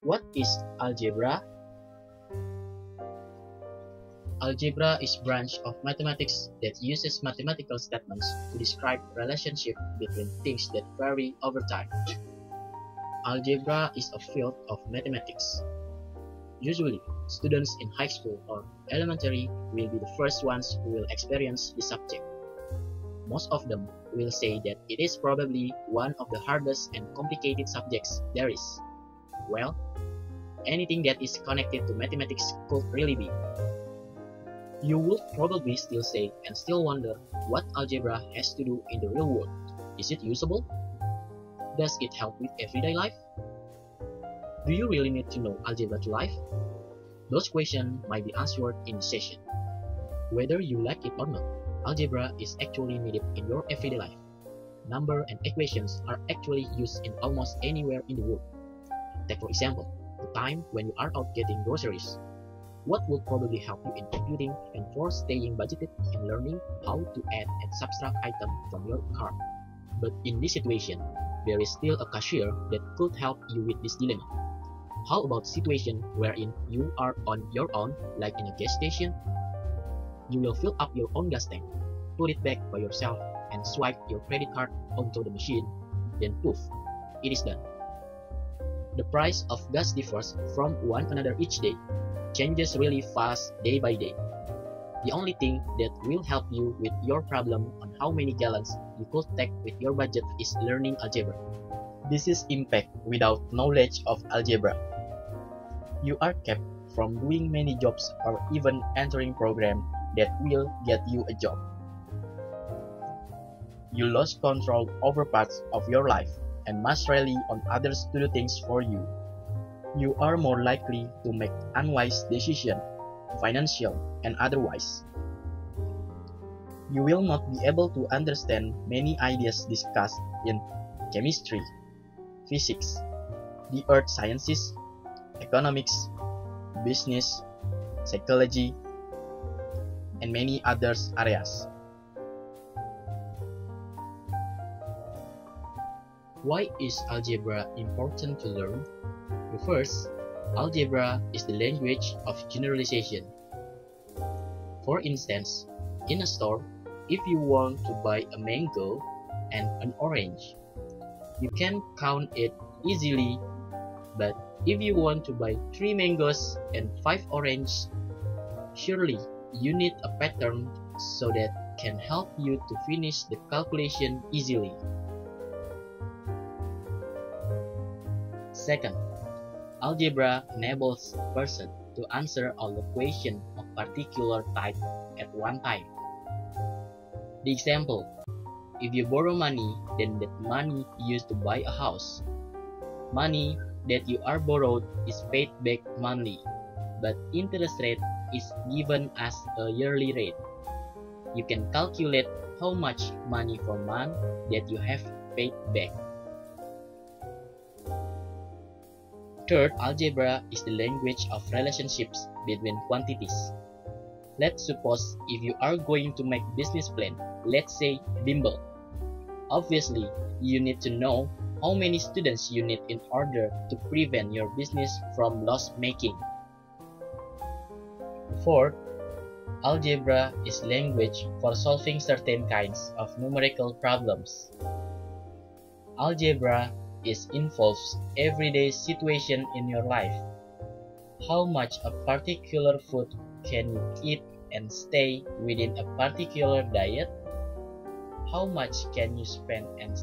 What is algebra? Algebra is a branch of mathematics that uses mathematical statements to describe relationships between things that vary over time. Algebra is a field of mathematics. Usually, students in high school or elementary will be the first ones who will experience the subject. Most of them will say that it is probably one of the hardest and complicated subjects there is. Well, anything that is connected to mathematics could really be. You would probably still say and still wonder what algebra has to do in the real world. Is it usable? Does it help with everyday life? Do you really need to know algebra to life? Those questions might be answered in the session. Whether you like it or not, algebra is actually needed in your everyday life. Numbers and equations are actually used in almost anywhere in the world. Take for example, the time when you are out getting groceries. What would probably help you in computing and for staying budgeted in learning how to add and subtract items from your cart. But in this situation, there is still a cashier that could help you with this dilemma. How about situation wherein you are on your own, like in a gas station? You will fill up your own gas tank, put it back by yourself, and swipe your credit card onto the machine, then poof, it is done. The price of gas differs from one another each day, changes really fast day by day. The only thing that will help you with your problem on how many gallons you could take with your budget is learning algebra. This is impact without knowledge of algebra. You are kept from doing many jobs or even entering programs that will get you a job. You lost control over parts of your life and must rely on others to do things for you. You are more likely to make unwise decisions, financial and otherwise. You will not be able to understand many ideas discussed in chemistry, physics, the earth sciences, economics, business, psychology, and many other areas. Why is algebra important to learn? First, algebra is the language of generalization. For instance, in a store, if you want to buy a mango and an orange, you can count it easily, but if you want to buy 3 mangoes and 5 oranges, surely you need a pattern so that can help you to finish the calculation easily. Second, algebra enables a person to answer all the questions of particular type at one time. The example, if you borrow money, then that money used to buy a house. Money that you are borrowed is paid back monthly, but interest rate is given as a yearly rate. You can calculate how much money per month that you have paid back. Third, algebra is the language of relationships between quantities. Let's suppose if you are going to make business plan, let's say bimble. Obviously, you need to know how many students you need in order to prevent your business from loss making. Fourth, algebra is language for solving certain kinds of numerical problems. Algebra involves everyday situation in your life. How much a particular food can you eat and stay within a particular diet? How much can you spend and